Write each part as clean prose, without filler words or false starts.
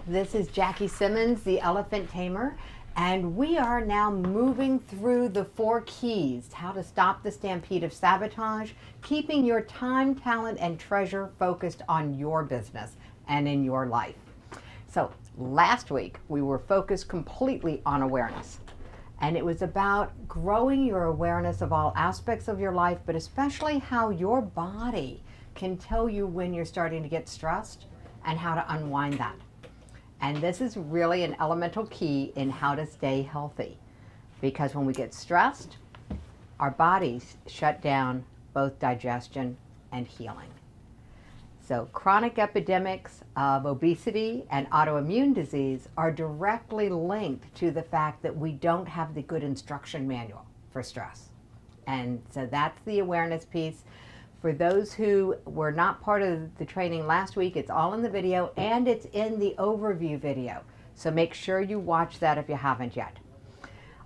This is Jackie Simmons, the Elephant Tamer, and we are now moving through the 4 keys, how to stop the stampede of sabotage, keeping your time, talent, and treasure focused on your business and in your life. So last week, we were focused completely on awareness. And it was about growing your awareness of all aspects of your life, but especially how your body can tell you when you're starting to get stressed and how to unwind that. And this is really an elemental key in how to stay healthy. Because when we get stressed, our bodies shut down both digestion and healing. So chronic epidemics of obesity and autoimmune disease are directly linked to the fact that we don't have the good instruction manual for stress. And so that's the awareness piece. For those who were not part of the training last week, it's all in the video and it's in the overview video. So make sure you watch that if you haven't yet.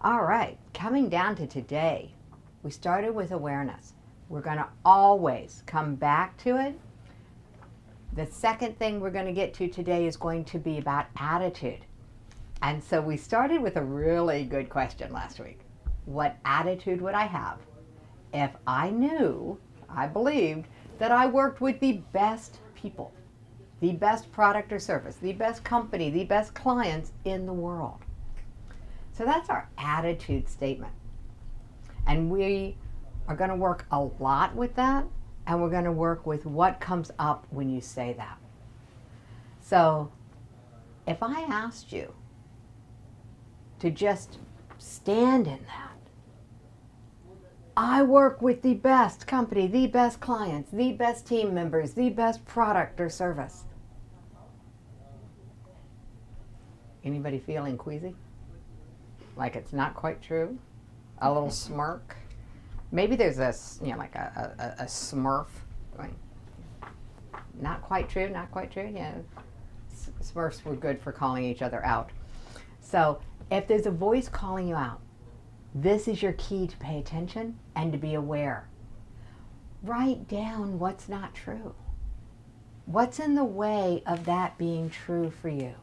All right, coming down to today, we started with awareness. We're going to always come back to it. The second thing we're going to get to today is going to be about attitude. And so we started with a really good question last week. What attitude would I have if I knew, I believed, that I worked with the best people, the best product or service, the best company, the best clients in the world? So that's our attitude statement. And we are going to work a lot with that. And we're going to work with what comes up when you say that. So if I asked you to just stand in that, I work with the best company, the best clients, the best team members, the best product or service. Anybody feeling queasy? Like it's not quite true? A little smirk? Maybe there's this, like a smurf going, not quite true, not quite true. Yeah, smurfs were good for calling each other out. So if there's a voice calling you out, this is your key to pay attention and to be aware. Write down what's not true. What's in the way of that being true for you?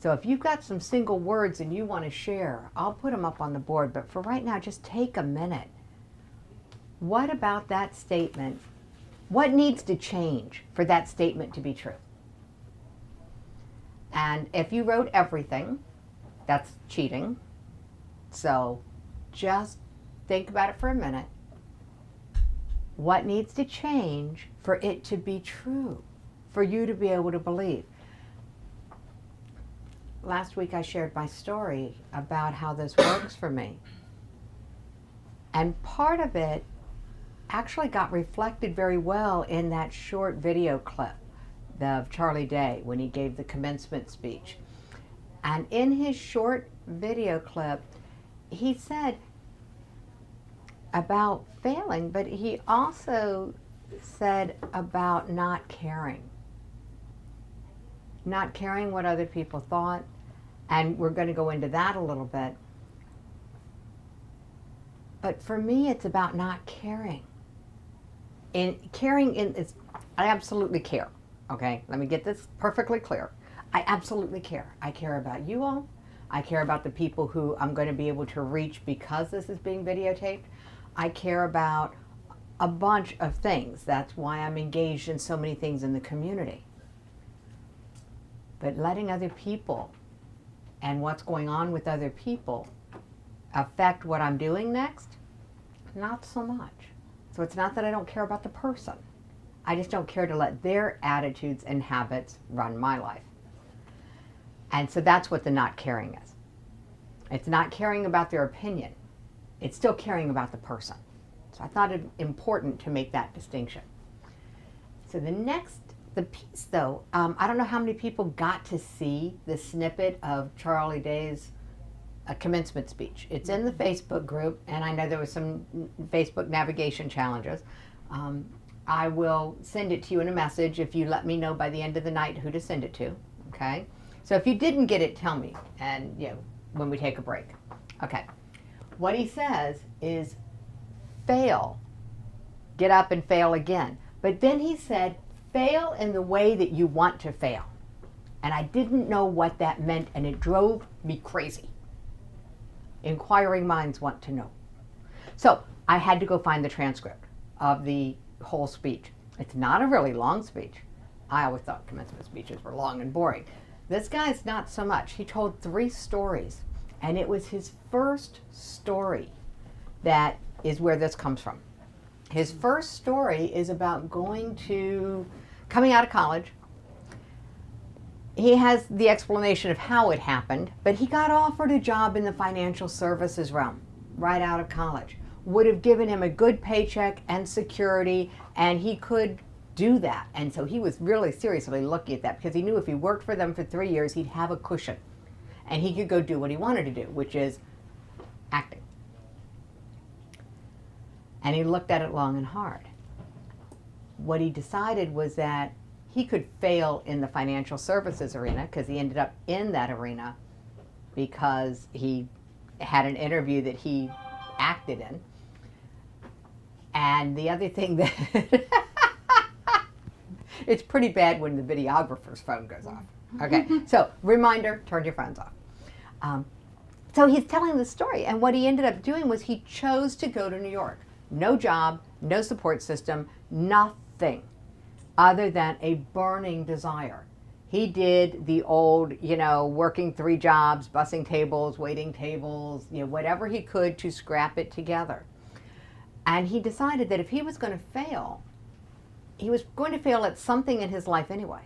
So if you've got some single words and you want to share, I'll put them up on the board. But for right now, just take a minute. What about that statement? What needs to change for that statement to be true? And if you wrote everything, that's cheating. So just think about it for a minute. What needs to change for it to be true, for you to be able to believe? Last week I shared my story about how this works for me. And part of it actually got reflected very well in that short video clip of Charlie Day when he gave the commencement speech. And in his short video clip, he said about failing, but he also said about not caring. Not caring what other people thought, and we're going to go into that a little bit. But for me, it's about not caring. I absolutely care. Okay, let me get this perfectly clear. I absolutely care. I care about you all. I care about the people who I'm going to be able to reach because this is being videotaped. I care about a bunch of things. That's why I'm engaged in so many things in the community. But letting other people and what's going on with other people affect what I'm doing next, not so much. So it's not that I don't care about the person. I just don't care to let their attitudes and habits run my life. And so that's what the not caring is. It's not caring about their opinion. It's still caring about the person. So I thought it important to make that distinction. So the piece though, I don't know how many people got to see the snippet of Charlie Day's commencement speech. It's in the Facebook group, and I know there was some Facebook navigation challenges. I will send it to you in a message if you let me know by the end of the night who to send it to, okay? So if you didn't get it, tell me, and when we take a break. Okay, what he says is fail, get up and fail again. But then he said fail in the way that you want to fail. And I didn't know what that meant, and it drove me crazy. Inquiring minds want to know. So I had to go find the transcript of the whole speech. It's not a really long speech. I always thought commencement speeches were long and boring. This guy's not so much. He told 3 stories, and it was his first story that is where this comes from. His first story is about coming out of college. He has the explanation of how it happened, but he got offered a job in the financial services realm right out of college. Would have given him a good paycheck and security, and he could do that. And so he was really seriously looking at that, because he knew if he worked for them for 3 years, he'd have a cushion. And he could go do what he wanted to do, which is acting. And he looked at it long and hard. What he decided was that he could fail in the financial services arena, because he ended up in that arena because he had an interview that he acted in. And the other thing that it's pretty bad when the videographer's phone goes off. Okay, so reminder, turn your phones off. So he's telling the story, and what he ended up doing was he chose to go to New York. No job, no support system, nothing other than a burning desire. He did the old, working 3 jobs, bussing tables, waiting tables, whatever he could to scrap it together. And he decided that if he was going to fail, he was going to fail at something in his life anyway.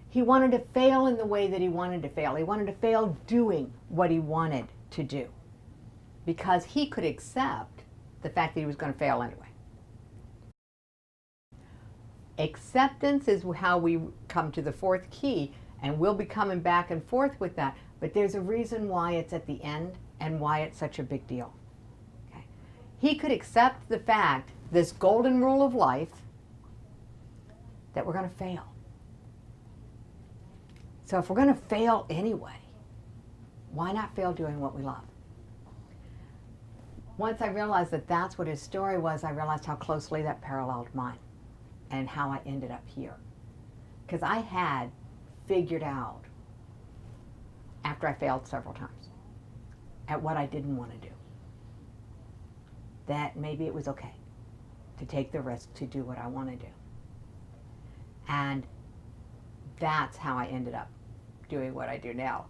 He wanted to fail in the way that he wanted to fail. He wanted to fail doing what he wanted to do, because he could accept the fact that he was going to fail anyway. Acceptance is how we come to the 4th key, and we'll be coming back and forth with that, but there's a reason why it's at the end and why it's such a big deal. Okay. He could accept the fact, this golden rule of life, that we're going to fail. So if we're going to fail anyway, why not fail doing what we love? Once I realized that that's what his story was, I realized how closely that paralleled mine and how I ended up here. Because I had figured out, after I failed several times, at what I didn't want to do, that maybe it was okay to take the risk to do what I want to do. And that's how I ended up doing what I do now,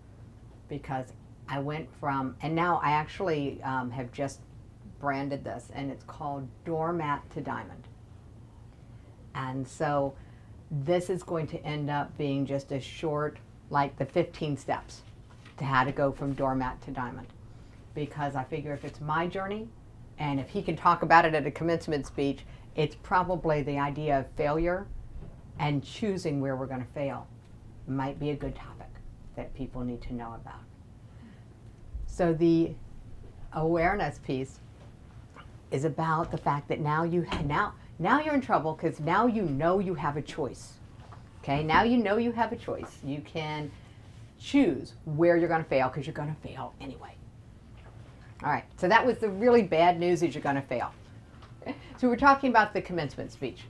because I went from, and now I actually have just branded this, and it's called Doormat to Diamond. And so this is going to end up being just a short, like the 15 steps to how to go from doormat to diamond. Because I figure if it's my journey, and if he can talk about it at a commencement speech, it's probably the idea of failure and choosing where we're going to fail might be a good topic that people need to know about. So the awareness piece is about the fact that now you're in trouble, because now you know you have a choice. Okay, now you know you have a choice. You can choose where you're going to fail, because you're going to fail anyway. All right, so that was the really bad news, is you're going to fail. Okay? So we're talking about the commencement speech.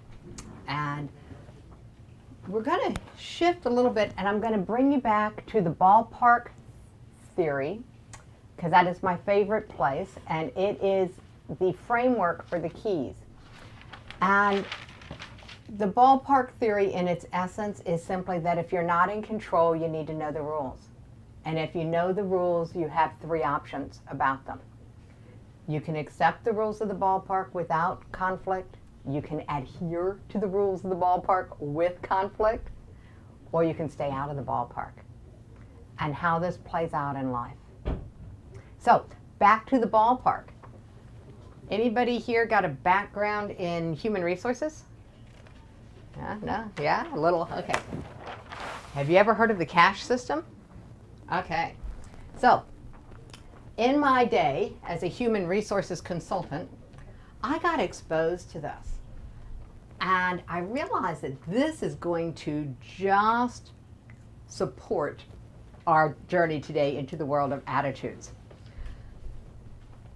And we're going to shift a little bit, and I'm going to bring you back to the ballpark theory, because that is my favorite place, and it is the framework for the keys. And the ballpark theory in its essence is simply that if you're not in control, you need to know the rules. And if you know the rules, you have 3 options about them. You can accept the rules of the ballpark without conflict, you can adhere to the rules of the ballpark with conflict, or you can stay out of the ballpark. And how this plays out in life. So, back to the ballpark. Anybody here got a background in human resources? No? Yeah? A little? Okay. Have you ever heard of the cash system? Okay. So, in my day as a human resources consultant, I got exposed to this. And I realized that this is going to just support our journey today into the world of attitudes.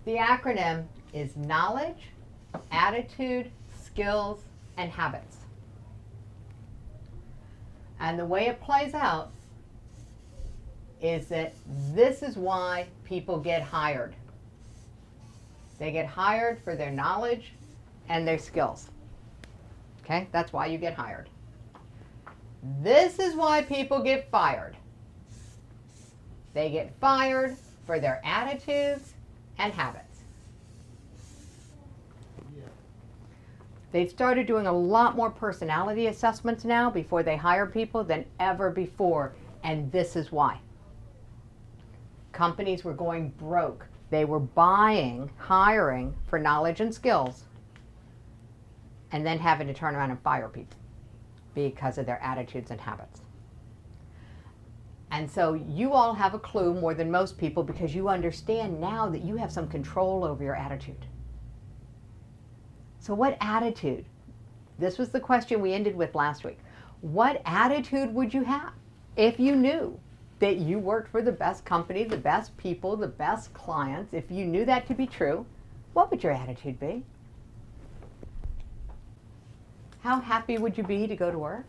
The acronym is knowledge, attitude, skills, and habits. And the way it plays out is that this is why people get hired. They get hired for their knowledge and their skills. Okay, that's why you get hired. This is why people get fired. They get fired for their attitudes and habits. They've started doing a lot more personality assessments now before they hire people than ever before, and this is why. Companies were going broke. They were hiring for knowledge and skills, and then having to turn around and fire people because of their attitudes and habits. And so you all have a clue more than most people because you understand now that you have some control over your attitude. So what attitude? This was the question we ended with last week. What attitude would you have if you knew that you worked for the best company, the best people, the best clients? If you knew that to be true, what would your attitude be? How happy would you be to go to work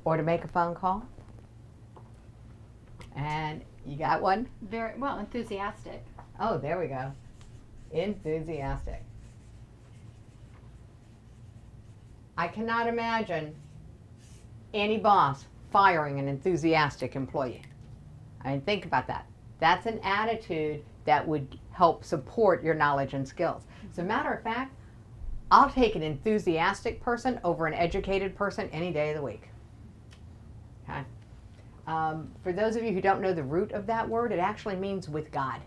or to make a phone call? And you got one? Very well, enthusiastic. Oh, there we go. Enthusiastic. I cannot imagine any boss firing an enthusiastic employee. I mean, think about that. That's an attitude that would help support your knowledge and skills. As a matter of fact, I'll take an enthusiastic person over an educated person any day of the week. Okay? For those of you who don't know the root of that word, it actually means with God.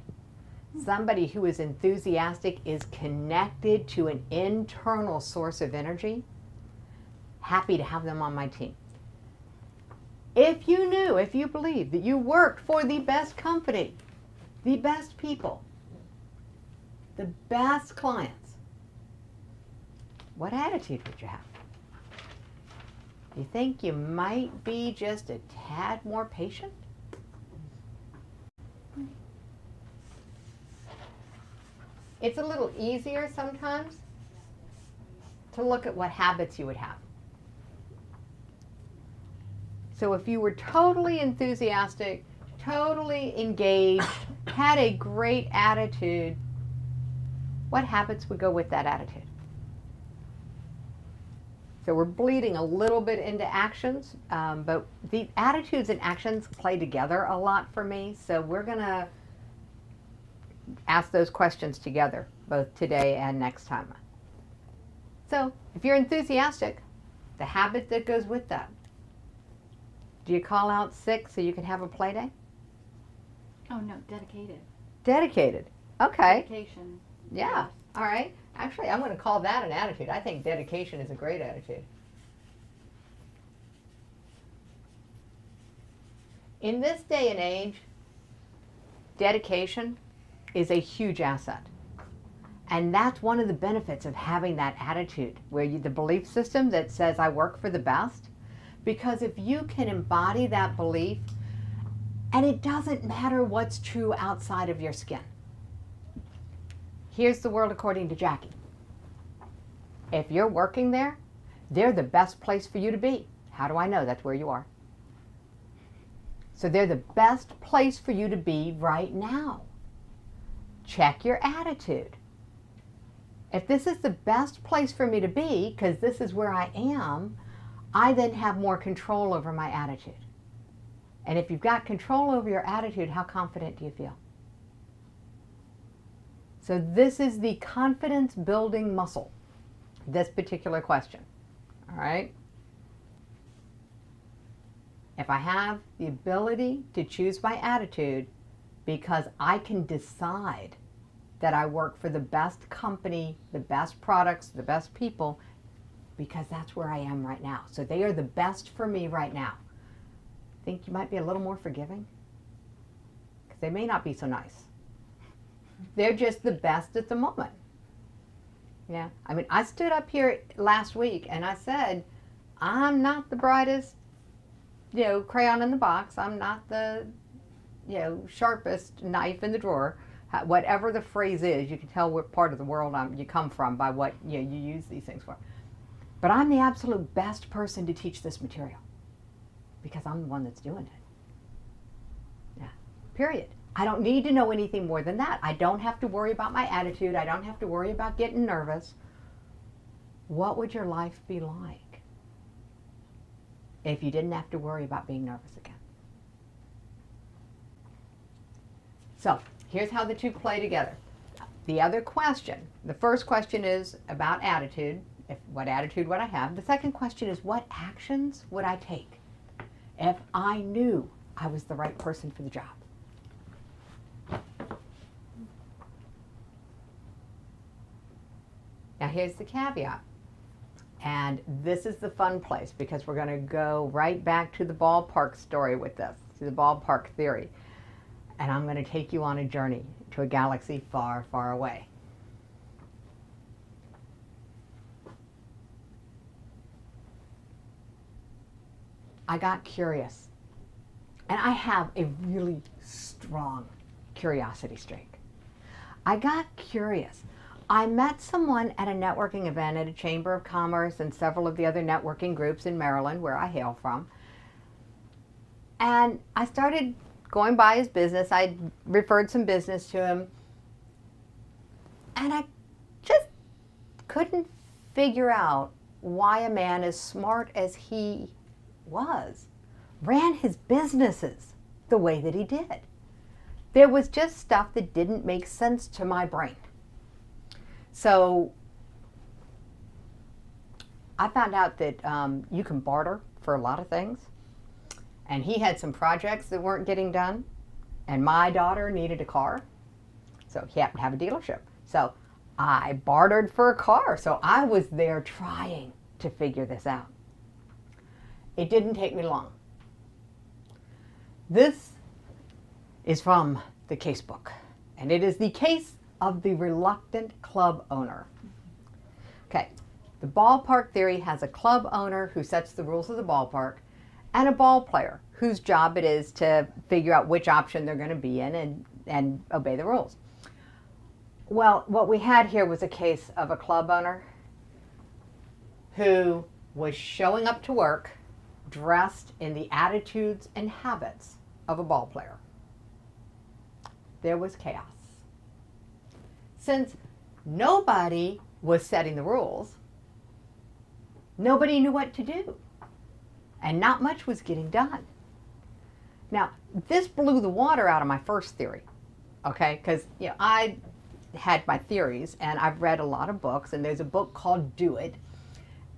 Somebody who is enthusiastic is connected to an internal source of energy. Happy to have them on my team. If you knew, if you believed that you worked for the best company, the best people, the best clients, what attitude would you have? You think you might be just a tad more patient? It's a little easier sometimes to look at what habits you would have. So if you were totally enthusiastic, totally engaged, had a great attitude, what habits would go with that attitude? So we're bleeding a little bit into actions, but the attitudes and actions play together a lot for me. So we're going to ask those questions together, both today and next time. So if you're enthusiastic, the habit that goes with that. Do you call out sick so you can have a play day? Oh no, dedicated. Dedicated. Okay. Dedication. Yeah. Yes. All right. Actually, I'm going to call that an attitude. I think dedication is a great attitude. In this day and age, dedication is a huge asset. And that's one of the benefits of having that attitude, where the belief system that says I work for the best. Because if you can embody that belief, and it doesn't matter what's true outside of your skin. Here's the world according to Jackie. If you're working there, they're the best place for you to be. How do I know that's where you are? So they're the best place for you to be right now. Check your attitude. If this is the best place for me to be, because this is where I am, I then have more control over my attitude. And if you've got control over your attitude, how confident do you feel? So this is the confidence building muscle, this particular question. All right? If I have the ability to choose my attitude because I can decide that I work for the best company, the best products, the best people, because that's where I am right now. So they are the best for me right now. Think you might be a little more forgiving? Because they may not be so nice. They're just the best at the moment. Yeah. I mean, I stood up here last week and I said, I'm not the brightest, crayon in the box. I'm not the, sharpest knife in the drawer. Whatever the phrase is, you can tell what part of the world you come from by what you use these things for. But I'm the absolute best person to teach this material. because I'm the one that's doing it. Yeah, period. I don't need to know anything more than that. I don't have to worry about my attitude. I don't have to worry about getting nervous. What would your life be like if you didn't have to worry about being nervous again? So here's how the two play together. The other question, the first question is about attitude. What attitude would I have? The second question is, what actions would I take if I knew I was the right person for the job? Now here's the caveat. And this is the fun place, because we're going to go right back to the ballpark story with this, to the ballpark theory. And I'm going to take you on a journey to a galaxy far, far away. I got curious. And I have a really strong curiosity streak. I got curious. I met someone at a networking event at a Chamber of Commerce and several of the other networking groups in Maryland, where I hail from. And I started going by his business. I referred some business to him. And I just couldn't figure out why a man as smart as he was ran his businesses the way that he did. There was just stuff that didn't make sense to my brain. So I found out that you can barter for a lot of things. And he had some projects that weren't getting done. And my daughter needed a car. So he happened to have a dealership. So I bartered for a car. So I was there trying to figure this out. It didn't take me long. This is from the casebook. And it is the case of the reluctant club owner. Okay, the ballpark theory has a club owner who sets the rules of the ballpark and a ball player whose job it is to figure out which option they're going to be in and obey the rules. Well, what we had here was a case of a club owner who was showing up to work dressed in the attitudes and habits of a ball player. There was chaos. Since nobody was setting the rules, nobody knew what to do, and not much was getting done. Now, this blew the water out of my first theory, okay? Because I had my theories, and I've read a lot of books, and there's a book called Do It,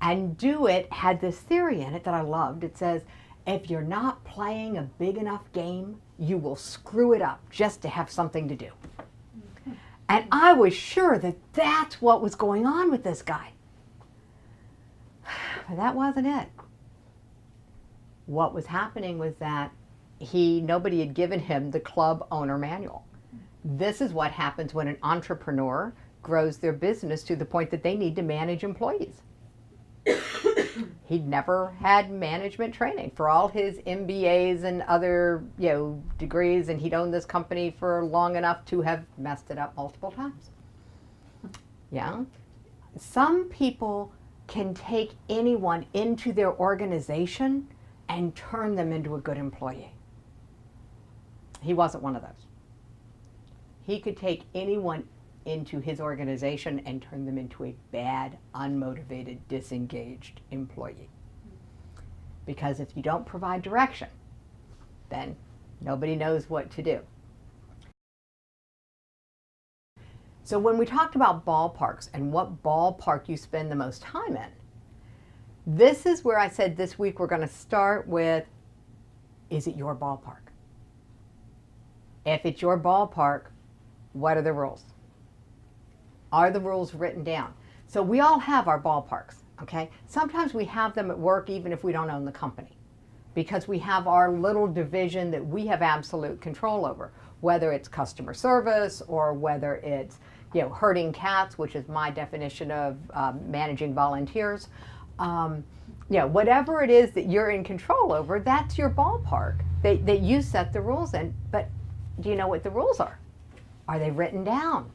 and Do It had this theory in it that I loved. It says, if you're not playing a big enough game, you will screw it up just to have something to do. And I was sure that that's what was going on with this guy. But that wasn't it. What was happening was that nobody had given him the club owner manual. This is what happens when an entrepreneur grows their business to the point that they need to manage employees. He'd never had management training for all his MBAs and other degrees, and he'd owned this company for long enough to have messed it up multiple times. Yeah. Some people can take anyone into their organization and turn them into a good employee. He wasn't one of those. He could take anyone into his organization and turn them into a bad, unmotivated, disengaged employee. Because if you don't provide direction, then nobody knows what to do. So when we talked about ballparks and what ballpark you spend the most time in, this is where I said this week we're going to start with, is it your ballpark? If it's your ballpark, what are the rules? Are the rules written down? So we all have our ballparks, okay? Sometimes we have them at work even if we don't own the company, because we have our little division that we have absolute control over, whether it's customer service or whether it's herding cats, which is my definition of managing volunteers. Whatever it is that you're in control over, that's your ballpark that you set the rules in. But do you know what the rules are? Are they written down?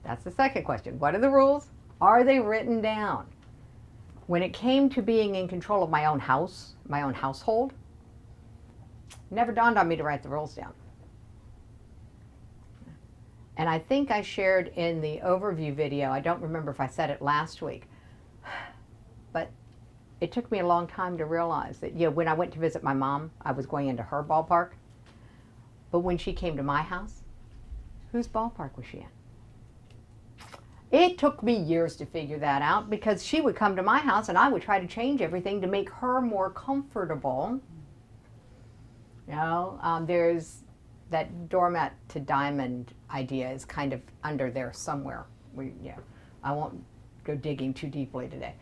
That's the second question. What are the rules? Are they written down? When it came to being in control of my own house, my own household, Never dawned on me to write the rules down. And I think I shared in the overview video, I don't remember if I said it last week, but it took me a long time to realize that, when I went to visit my mom, I was going into her ballpark. But when she came to my house, whose ballpark was she in? It took me years to figure that out, because she would come to my house and I would try to change everything to make her more comfortable. There's that doormat to diamond idea is kind of under there somewhere. I won't go digging too deeply today.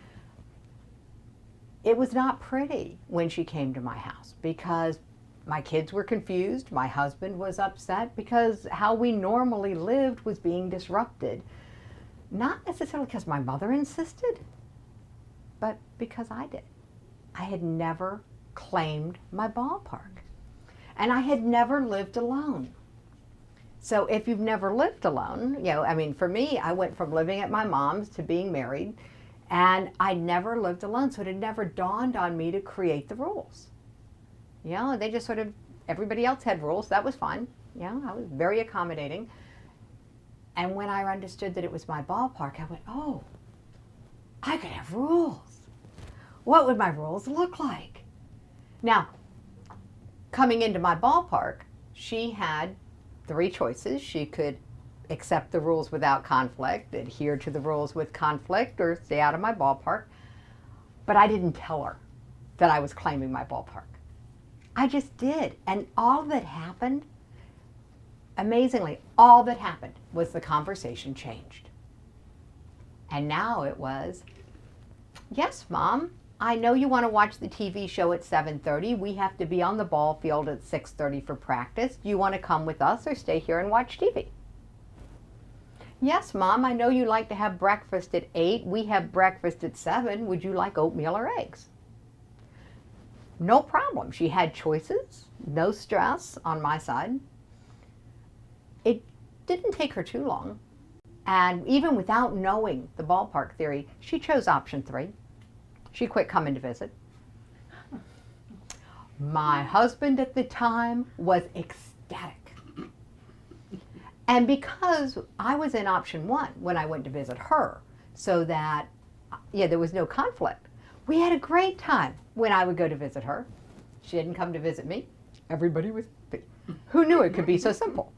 It was not pretty when she came to my house, because my kids were confused. My husband was upset because how we normally lived was being disrupted. Not necessarily because my mother insisted, but because I did. I had never claimed my ballpark. And I had never lived alone. So if you've never lived alone, for me, I went from living at my mom's to being married, and I never lived alone. So it had never dawned on me to create the rules. They just sort of, everybody else had rules. That was fine. I was very accommodating. And when I understood that it was my ballpark, I went, oh, I could have rules. What would my rules look like? Now, coming into my ballpark, she had 3 choices. She could accept the rules without conflict, adhere to the rules with conflict, or stay out of my ballpark. But I didn't tell her that I was claiming my ballpark. I just did. And all that happened, amazingly, all that happened was the conversation changed. And now it was, yes, Mom, I know you want to watch the TV show at 7:30. We have to be on the ball field at 6:30 for practice. Do you want to come with us or stay here and watch TV? Yes, Mom, I know you like to have breakfast at 8. We have breakfast at 7. Would you like oatmeal or eggs? No problem. She had choices, no stress on my side. It didn't take her too long. And even without knowing the ballpark theory, she chose option 3. She quit coming to visit. My husband at the time was ecstatic. And because I was in option 1 when I went to visit her, so that, there was no conflict. We had a great time when I would go to visit her. She didn't come to visit me. Everybody was happy. Who knew it could be so simple?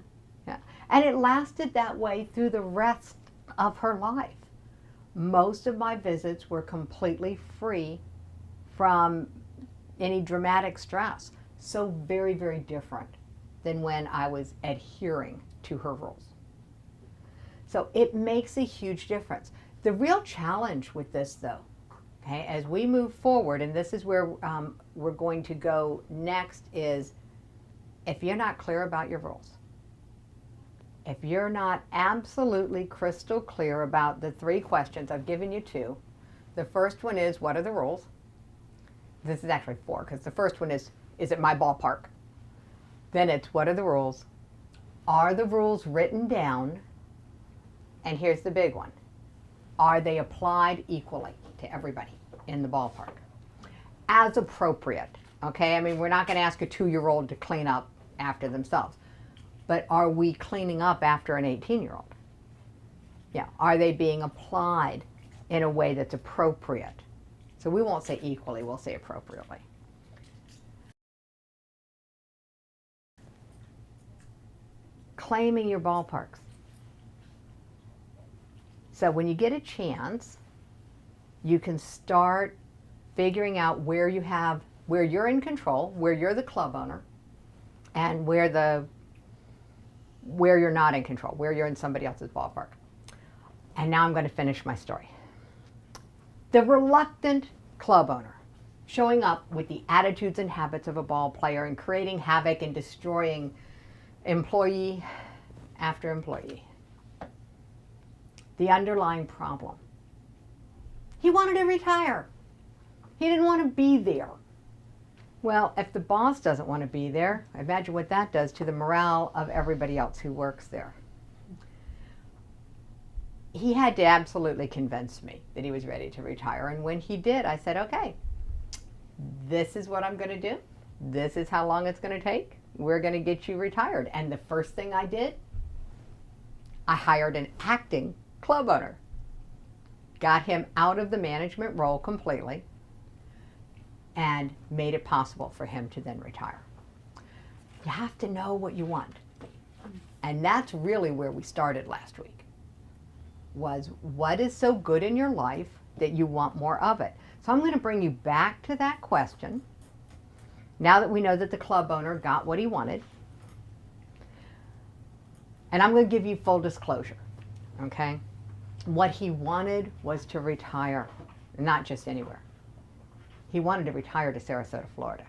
And it lasted that way through the rest of her life. Most of my visits were completely free from any dramatic stress. So very, very different than when I was adhering to her rules. So it makes a huge difference. The real challenge with this, though, as we move forward, and this is where we're going to go next, is if you're not clear about your rules, if you're not absolutely crystal clear about the 3 questions, I've given you 2. The first one is, what are the rules? This is actually 4, because the first one is it my ballpark? Then it's, what are the rules? Are the rules written down? And here's the big one. Are they applied equally to everybody in the ballpark? As appropriate, okay? We're not going to ask a 2-year-old to clean up after themselves. But are we cleaning up after an 18-year-old? Are they being applied in a way that's appropriate? So we won't say equally, we'll say appropriately. Claiming your ballparks. So when you get a chance, you can start figuring out where you're in control, where you're the club owner, and where you're not in control, where you're in somebody else's ballpark. And now I'm going to finish my story. The reluctant club owner, showing up with the attitudes and habits of a ball player and creating havoc and destroying employee after employee. The underlying problem. He wanted to retire. He didn't want to be there. Well, if the boss doesn't want to be there, imagine what that does to the morale of everybody else who works there. He had to absolutely convince me that he was ready to retire. And when he did, I said, okay, this is what I'm going to do. this is how long it's going to take. We're going to get you retired. And the first thing I did, I hired an acting club owner. Got him out of the management role completely and made it possible for him to then retire. You have to know what you want. And that's really where we started last week, was what is so good in your life that you want more of it? So I'm going to bring you back to that question. Now that we know that the club owner got what he wanted, and I'm going to give you full disclosure, okay? What he wanted was to retire, not just anywhere. He wanted to retire to Sarasota, Florida,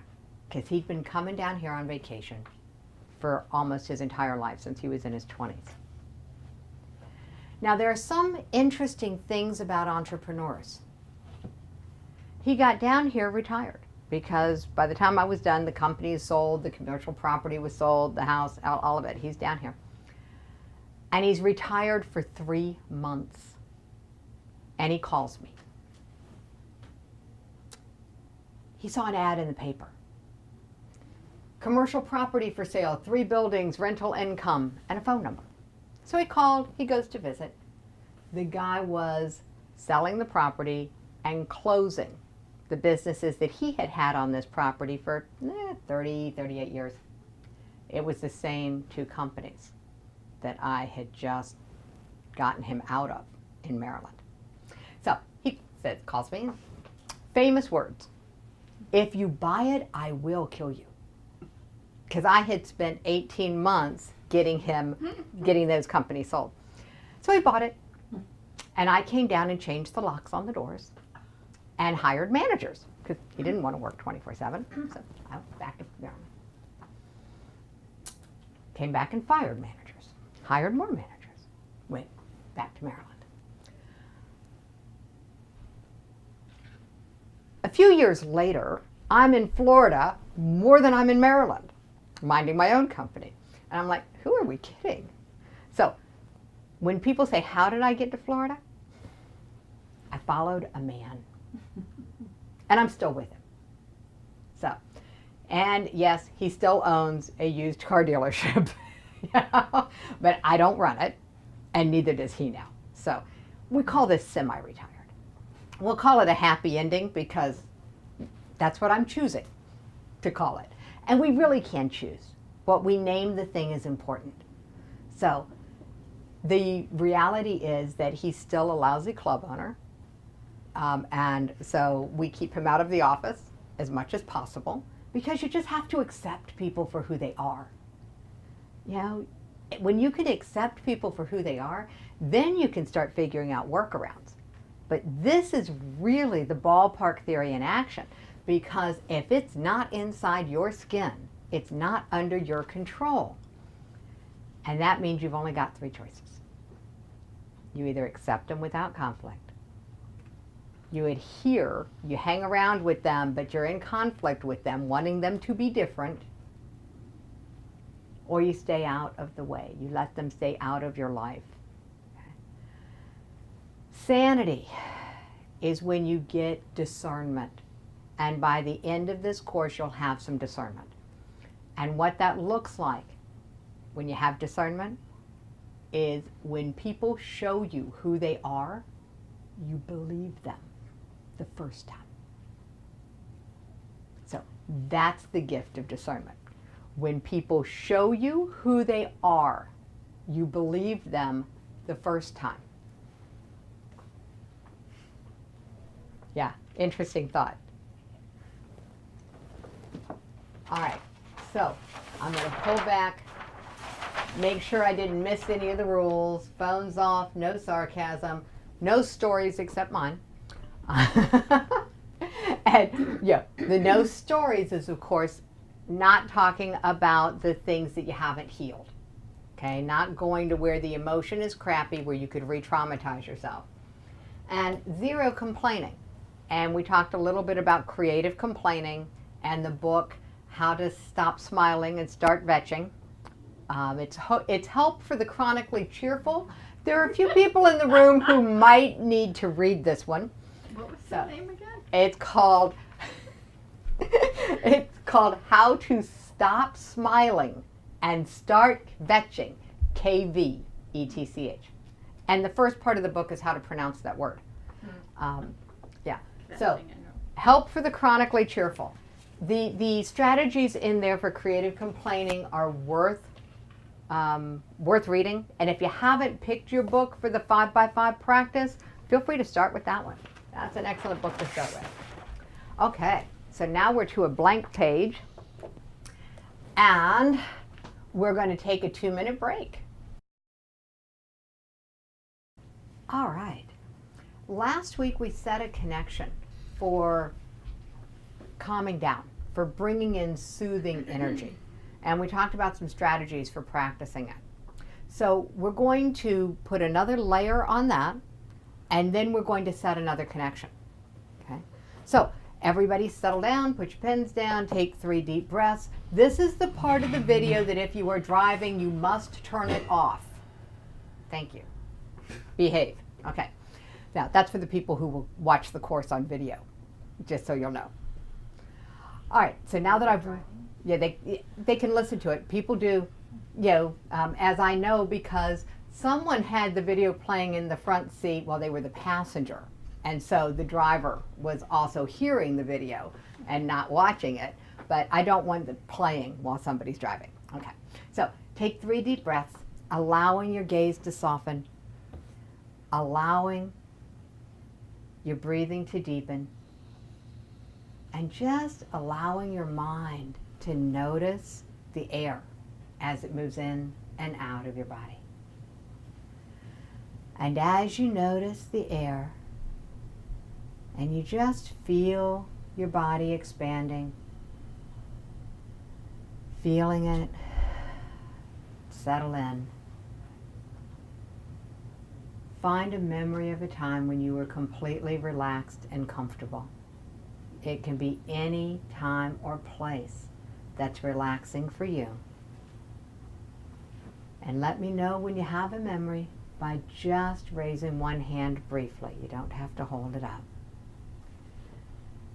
because he'd been coming down here on vacation for almost his entire life since he was in his 20s. Now, there are some interesting things about entrepreneurs. He got down here retired because by the time I was done, the company is sold, the commercial property was sold, the house, all of it. He's down here. And he's retired for 3 months. And he calls me. He saw an ad in the paper. Commercial property for sale, 3 buildings, rental income, and a phone number. So he called, he goes to visit. The guy was selling the property and closing the businesses that he had had on this property for 30, 38 years. It was the same 2 companies that I had just gotten him out of in Maryland. So he said, calls me, famous words. If you buy it, I will kill you. Because I had spent 18 months getting those companies sold. So he bought it. And I came down and changed the locks on the doors and hired managers because he didn't want to work 24/7. So I went back to Maryland. Came back and fired managers, hired more managers, went back to Maryland. A few years later, I'm in Florida more than I'm in Maryland, minding my own company. And I'm like, who are we kidding? So when people say, how did I get to Florida? I followed a man. And I'm still with him. So, and yes, he still owns a used car dealership. But I don't run it, and neither does he now. So we call this semi-retired. We'll call it a happy ending because that's what I'm choosing to call it. And we really can choose. What we name the thing is important. So the reality is that he's still a lousy club owner. And so we keep him out of the office as much as possible because you just have to accept people for who they are. You know, when you can accept people for who they are, then you can start figuring out workarounds. But this is really the ballpark theory in action, because if it's not inside your skin, it's not under your control. And that means you've only got 3 choices. You either accept them without conflict, you adhere, you hang around with them, but you're in conflict with them, wanting them to be different, or you stay out of the way. You let them stay out of your life. Okay? Sanity is when you get discernment. And by the end of this course, you'll have some discernment. And what that looks like when you have discernment is when people show you who they are, you believe them the first time. So that's the gift of discernment. When people show you who they are, you believe them the first time. Yeah, interesting thought. All right, so I'm going to pull back, make sure I didn't miss any of the rules. Phones off, no sarcasm, no stories except mine. And yeah, the no stories is, of course, not talking about the things that you haven't healed. Okay, not going to where the emotion is crappy, where you could re-traumatize yourself. And 0 complaining. And we talked a little bit about creative complaining and the book, How to Stop Smiling and Start Vetching. It's help for the chronically cheerful. There are a few people in the room who might need to read this one. What was the name again? It's called It's called How to Stop Smiling and Start Vetching, KVETCH. And the first part of the book is how to pronounce that word. Yeah. So, help for the chronically cheerful. The strategies in there for creative complaining are worth reading. And if you haven't picked your book for the 5x5 practice, feel free to start with that one. That's an excellent book to start with. Okay, so now we're to a blank page. And we're going to take a 2-minute break. All right. Last week we set a connection for calming down, for bringing in soothing energy. And we talked about some strategies for practicing it. So we're going to put another layer on that, and then we're going to set another connection. Okay? So everybody settle down, put your pens down, take 3 deep breaths. This is the part of the video that if you are driving, you must turn it off. Thank you. Behave. Okay. Now, that's for the people who will watch the course on video, just so you'll know. All right, so now that I've, yeah, they can listen to it. People do, as I know, because someone had the video playing in the front seat while they were the passenger. And so the driver was also hearing the video and not watching it. But I don't want it playing while somebody's driving. Okay, so take 3 deep breaths, allowing your gaze to soften, allowing your breathing to deepen, and just allowing your mind to notice the air as it moves in and out of your body. And as you notice the air, and you just feel your body expanding, feeling it settle in, find a memory of a time when you were completely relaxed and comfortable. It can be any time or place that's relaxing for you. And let me know when you have a memory by just raising one hand briefly. You don't have to hold it up.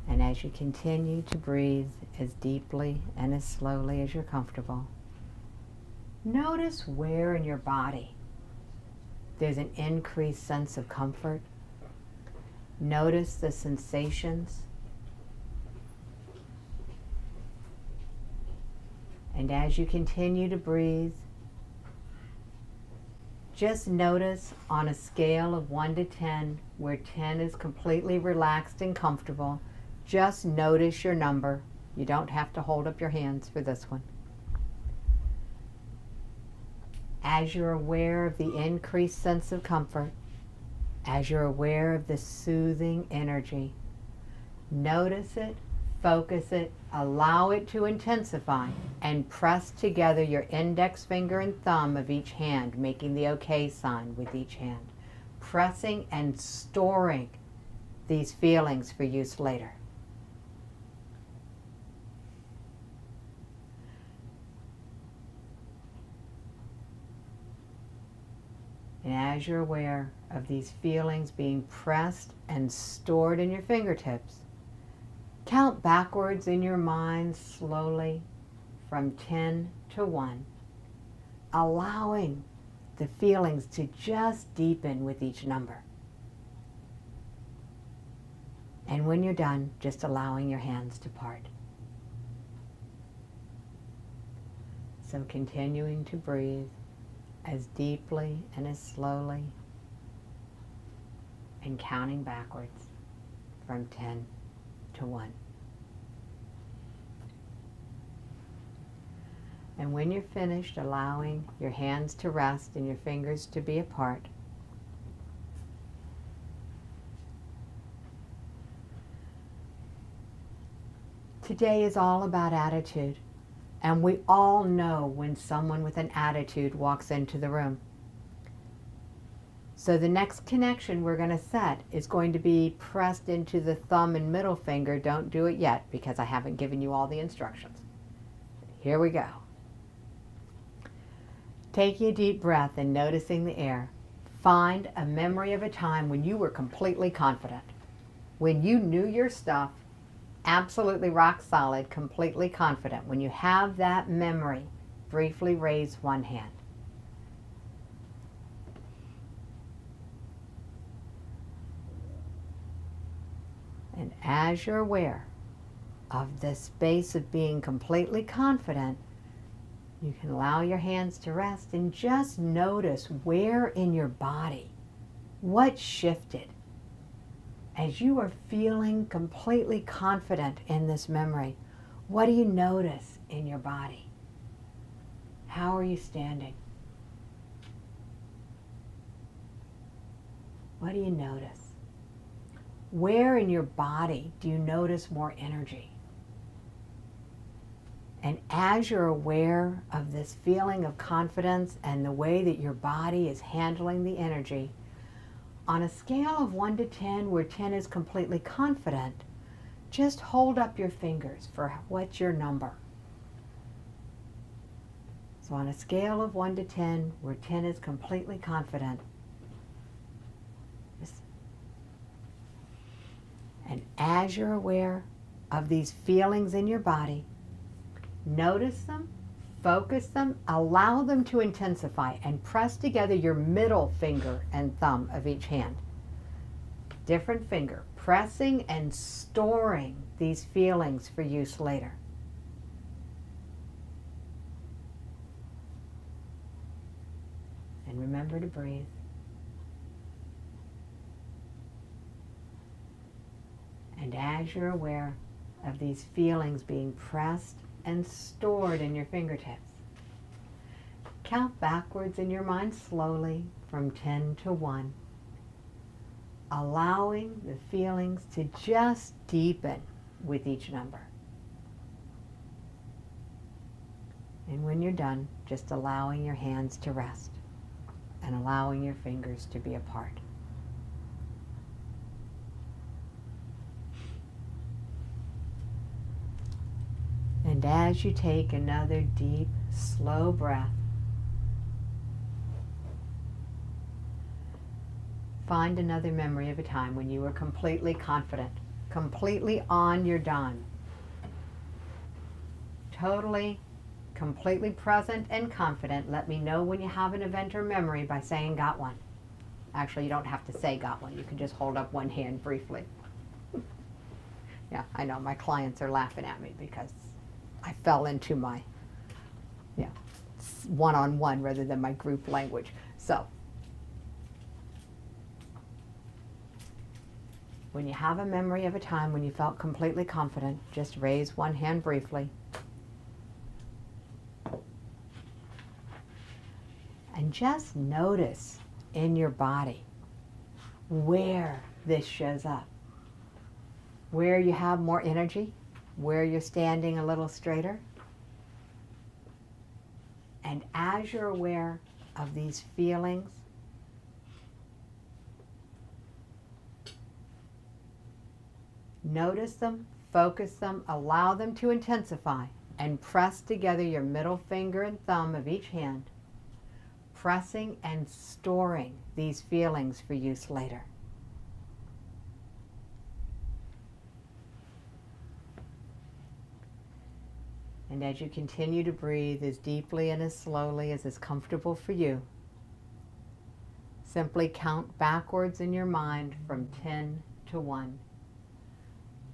And as you continue to breathe as deeply and as slowly as you're comfortable, notice where in your body there's an increased sense of comfort. Notice the sensations. And as you continue to breathe, just notice on a scale of 1 to 10, where 10 is completely relaxed and comfortable, just notice your number. You don't have to hold up your hands for this one. As you're aware of the increased sense of comfort, as you're aware of the soothing energy, notice it, focus it, allow it to intensify, and press together your index finger and thumb of each hand, making the OK sign with each hand, pressing and storing these feelings for use later. And as you're aware of these feelings being pressed and stored in your fingertips, count backwards in your mind slowly from 10 to 1, allowing the feelings to just deepen with each number. And when you're done, just allowing your hands to part. So continuing to breathe as deeply and as slowly, and counting backwards from 10 to 1. And when you're finished, allowing your hands to rest and your fingers to be apart, today is all about attitude. And we all know when someone with an attitude walks into the room. So the next connection we're going to set is going to be pressed into the thumb and middle finger. Don't do it yet because I haven't given you all the instructions. Here we go. Taking a deep breath and noticing the air. Find a memory of a time when you were completely confident, when you knew your stuff absolutely rock solid, completely confident, when you have that memory, briefly raise one hand. And as you're aware of this space of being completely confident, you can allow your hands to rest and just notice where in your body, what shifted as you are feeling completely confident in this memory. What do you notice in your body? How are you standing? What do you notice? Where in your body do you notice more energy? And as you're aware of this feeling of confidence and the way that your body is handling the energy, on a scale of 1 to 10, where 10 is completely confident, just hold up your fingers for what's your number. So on a scale of 1 to 10, where 10 is completely confident, and as you're aware of these feelings in your body, notice them, focus them, allow them to intensify, and press together your middle finger and thumb of each hand. Different finger, pressing and storing these feelings for use later. And remember to breathe. And as you're aware of these feelings being pressed and stored in your fingertips, count backwards in your mind slowly from 10 to 1, allowing the feelings to just deepen with each number. And when you're done, just allowing your hands to rest and allowing your fingers to be apart. And as you take another deep, slow breath, find another memory of a time when you were completely confident, completely on your dime, totally, completely present and confident. Let me know when you have an event or memory by saying got one. Actually, you don't have to say got one. You can just hold up one hand briefly. Yeah, I know my clients are laughing at me because I fell into my one-on-one rather than my group language. So when you have a memory of a time when you felt completely confident, just raise one hand briefly. And just notice in your body where this shows up. Where you have more energy, where you're standing a little straighter. And as you're aware of these feelings, notice them, focus them, allow them to intensify, and press together your middle finger and thumb of each hand, pressing and storing these feelings for use later. And as you continue to breathe as deeply and as slowly as is comfortable for you, simply count backwards in your mind from 10 to 1,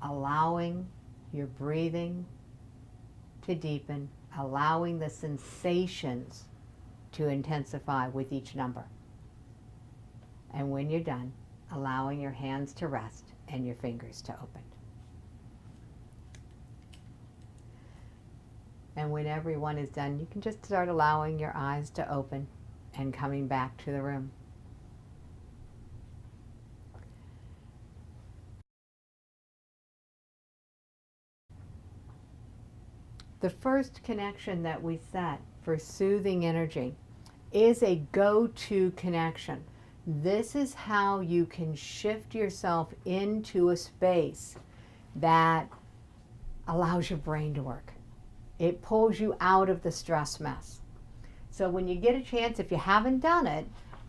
allowing your breathing to deepen, allowing the sensations to intensify with each number. And when you're done, allowing your hands to rest and your fingers to open. And when everyone is done, you can just start allowing your eyes to open and coming back to the room. The first connection that we set for soothing energy is a go-to connection. This is how you can shift yourself into a space that allows your brain to work. It pulls you out of the stress mess. So when you get a chance, if you haven't done it,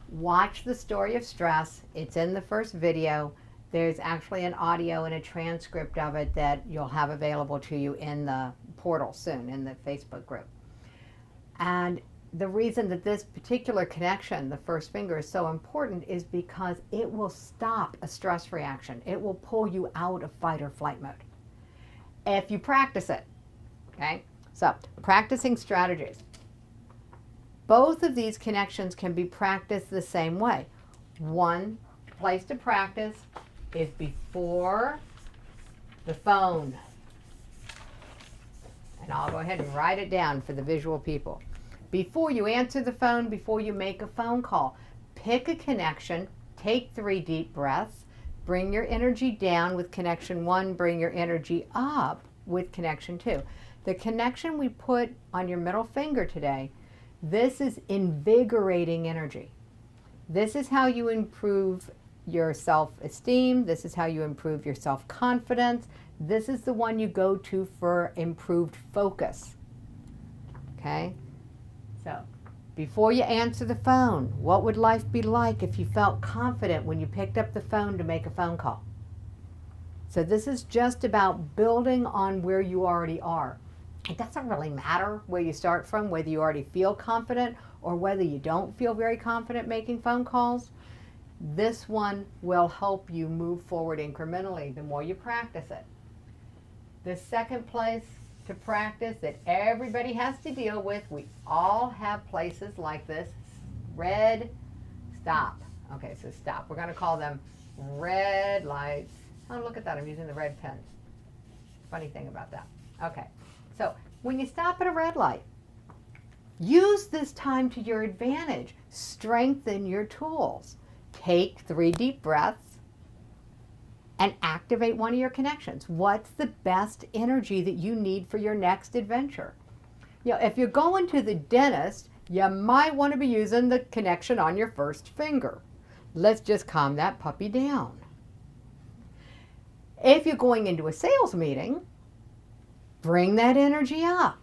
watch The Story of Stress. It's in the first video. There's actually an audio and a transcript of it that you'll have available to you in the portal soon, in the Facebook group. And the reason that this particular connection, the first finger, is so important is because it will stop a stress reaction. It will pull you out of fight or flight mode if you practice it. Okay? So, practicing strategies. Both of these connections can be practiced the same way. One place to practice is before the phone. And I'll go ahead and write it down for the visual people. Before you answer the phone, before you make a phone call, pick a connection, take 3 deep breaths, bring your energy down with connection 1, bring your energy up with connection 2. The connection we put on your middle finger today, this is invigorating energy. This is how you improve your self-esteem. This is how you improve your self-confidence. This is the one you go to for improved focus. Okay? So, before you answer the phone, what would life be like if you felt confident when you picked up the phone to make a phone call? So this is just about building on where you already are. It doesn't really matter where you start from, whether you already feel confident or whether you don't feel very confident making phone calls. This one will help you move forward incrementally the more you practice it. The second place to practice that everybody has to deal with, we all have places like this. Red, stop. Okay, so stop. We're going to call them red lights. Oh, look at that. I'm using the red pen. Funny thing about that. Okay, so when you stop at a red light, use this time to your advantage. Strengthen your tools. Take 3 deep breaths and activate one of your connections. What's the best energy that you need for your next adventure? You know, if you're going to the dentist, you might want to be using the connection on your first finger. Let's just calm that puppy down. If you're going into a sales meeting, bring that energy up.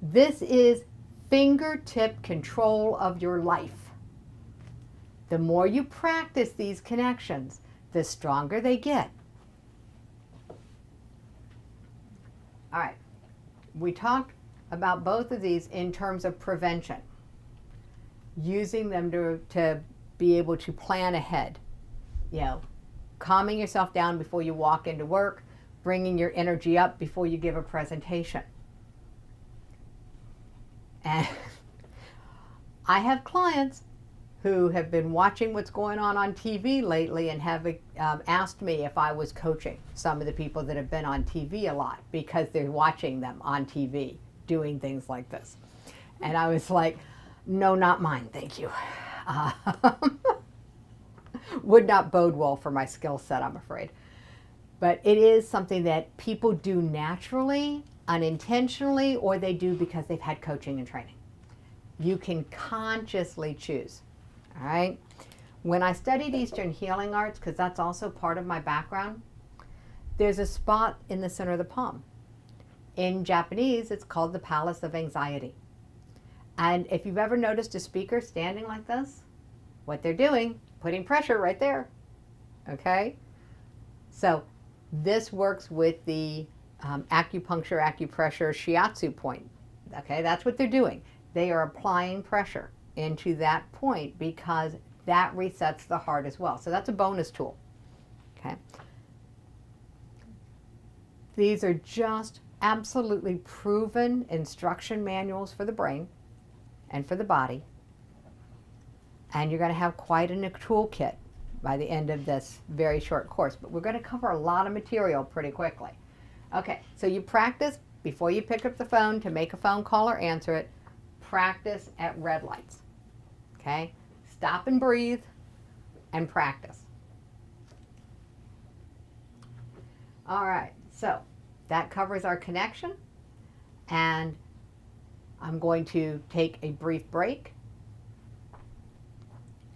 This is fingertip control of your life. The more you practice these connections, the stronger they get. All right, we talked about both of these in terms of prevention, using them to be able to plan ahead, you know, calming yourself down before you walk into work, bringing your energy up before you give a presentation. And I have clients who have been watching what's going on TV lately and have asked me if I was coaching some of the people that have been on TV a lot because they're watching them on TV doing things like this. And I was like, no, not mine, thank you. Would not bode well for my skill set, I'm afraid. But it is something that people do naturally, unintentionally, or they do because they've had coaching and training. You can consciously choose. All right. When I studied Eastern Healing Arts, because that's also part of my background, there's a spot in the center of the palm. In Japanese, it's called the Palace of Anxiety. And if you've ever noticed a speaker standing like this, what they're doing, putting pressure right there. Okay? So this works with the acupuncture, acupressure, shiatsu point. Okay, that's what they're doing. They are applying pressure into that point because that resets the heart as well. So that's a bonus tool. Okay. These are just absolutely proven instruction manuals for the brain and for the body. And you're going to have quite a toolkit by the end of this very short course. But we're going to cover a lot of material pretty quickly. Okay, so you practice before you pick up the phone to make a phone call or answer it. Practice at red lights. Okay? Stop and breathe and practice. All right, so that covers our connection. And I'm going to take a brief break.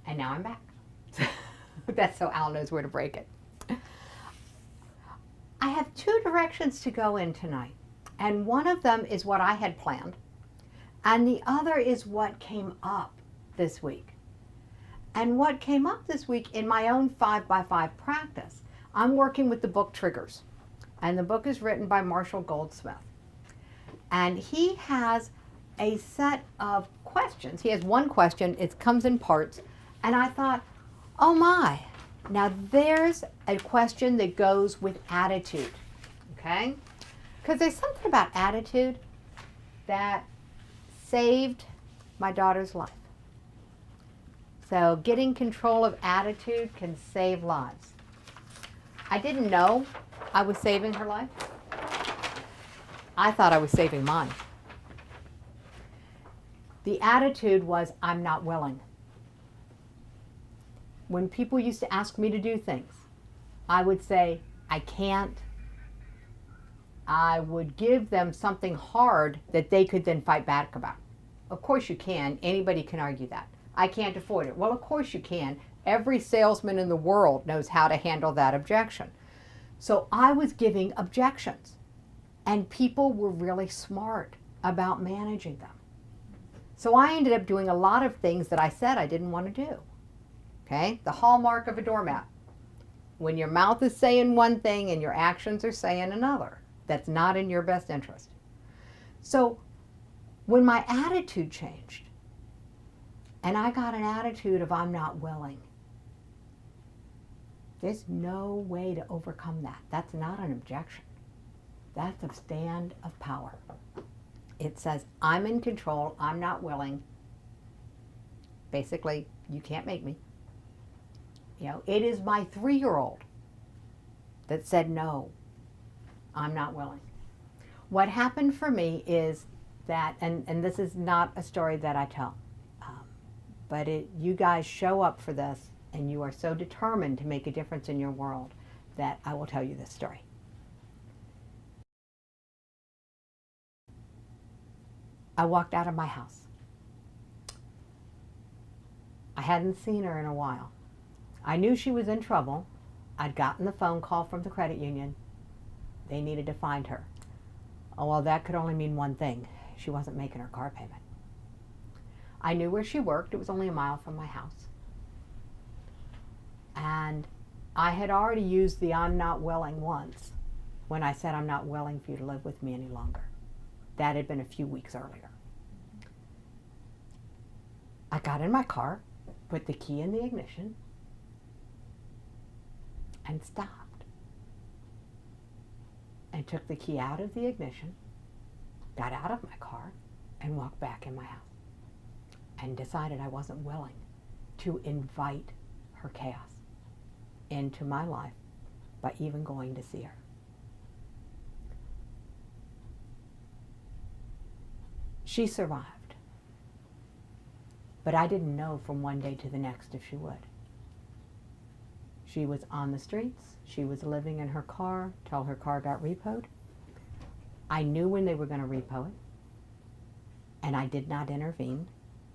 And now I'm back. That's so Al knows where to break it. I have 2 directions to go in tonight. And one of them is what I had planned. And the other is what came up this week. And what came up this week in my own 5x5 practice, I'm working with the book Triggers. And the book is written by Marshall Goldsmith. And he has a set of questions. He has one question, it comes in parts. And I thought, oh my, now there's a question that goes with attitude, okay? Because there's something about attitude that saved my daughter's life. So getting control of attitude can save lives. I didn't know I was saving her life. I thought I was saving mine. The attitude was, I'm not willing. When people used to ask me to do things, I would say, I can't. I would give them something hard that they could then fight back about. Of course you can. Anybody can argue that. I can't afford it. Well, of course you can. Every salesman in the world knows how to handle that objection. So I was giving objections, and people were really smart about managing them. So I ended up doing a lot of things that I said I didn't want to do. Okay? The hallmark of a doormat. When your mouth is saying one thing and your actions are saying another, that's not in your best interest. So when my attitude changed, and I got an attitude of I'm not willing, there's no way to overcome that. That's not an objection. That's a stand of power. It says, I'm in control, I'm not willing. Basically, you can't make me. You know, it is my 3-year-old that said, no, I'm not willing. What happened for me is that, and this is not a story that I tell, but you guys show up for this, and you are so determined to make a difference in your world that I will tell you this story. I walked out of my house. I hadn't seen her in a while. I knew she was in trouble. I'd gotten the phone call from the credit union. They needed to find her. Oh, well, that could only mean one thing. She wasn't making her car payment. I knew where she worked. It was only a mile from my house. And I had already used the I'm not willing once when I said I'm not willing for you to live with me any longer. That had been a few weeks earlier. I got in my car, put the key in the ignition, and stopped. And took the key out of the ignition, got out of my car, and walked back in my house. And decided I wasn't willing to invite her chaos into my life by even going to see her. She survived. But I didn't know from one day to the next if she would. She was on the streets. She was living in her car till her car got repoed. I knew when they were going to repo it, and I did not intervene.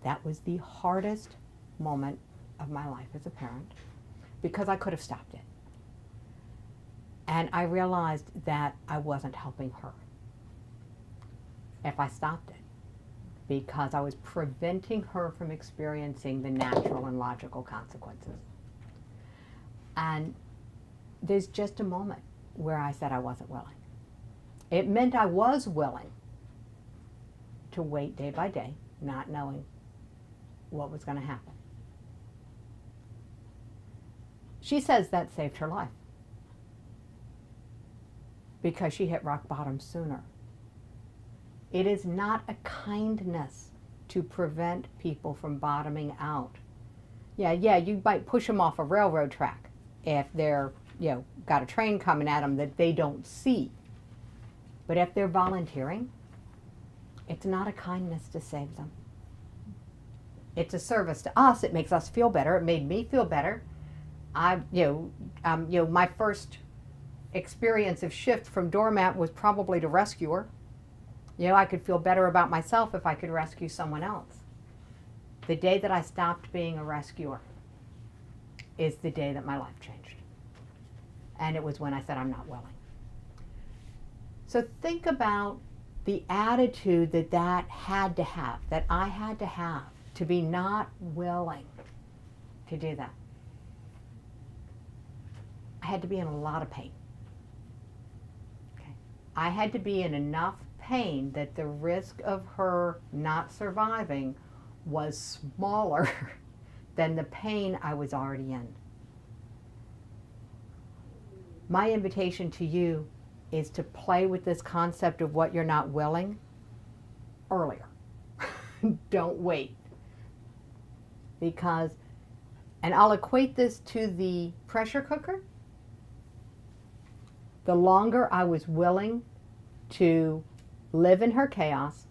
That was the hardest moment of my life as a parent, because I could have stopped it. And I realized that I wasn't helping her if I stopped it, because I was preventing her from experiencing the natural and logical consequences. And there's just a moment where I said I wasn't willing. It meant I was willing to wait day by day, not knowing what was going to happen. She says that saved her life because she hit rock bottom sooner. It is not a kindness to prevent people from bottoming out. Yeah, you might push them off a railroad track if they're, got a train coming at them that they don't see. But if they're volunteering, it's not a kindness to save them. It's a service to us. It makes us feel better. It made me feel better. My first experience of shift from doormat was probably to rescuer. I could feel better about myself if I could rescue someone else. The day that I stopped being a rescuer is the day that my life changed. And it was when I said I'm not willing. So think about the attitude that had to have, that I had to have, to be not willing. to do that. I had to be in a lot of pain. Okay. I had to be in enough pain that the risk of her not surviving was smaller than the pain I was already in. My invitation to you is to play with this concept of what you're not willing earlier. Don't wait. Because, and I'll equate this to the pressure cooker. The longer I was willing to live in her chaos,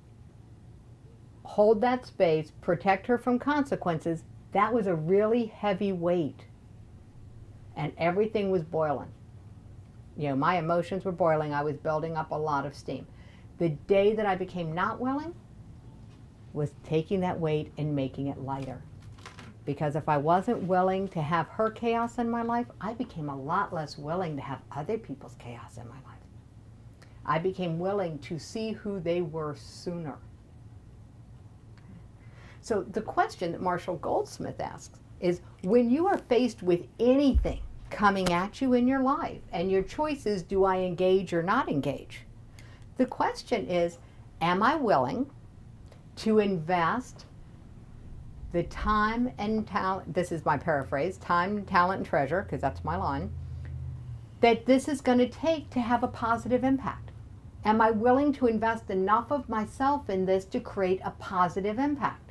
hold that space, protect her from consequences, that was a really heavy weight. And everything was boiling. You know, my emotions were boiling. I was building up a lot of steam. The day that I became not willing was taking that weight and making it lighter. Because if I wasn't willing to have her chaos in my life, I became a lot less willing to have other people's chaos in my life. I became willing to see who they were sooner. So the question that Marshall Goldsmith asks is, when you are faced with anything coming at you in your life and your choice is, do I engage or not engage? The question is, am I willing to invest the time and talent, this is my paraphrase, time, talent, and treasure, because that's my line, that this is going to take to have a positive impact? Am I willing to invest enough of myself in this to create a positive impact?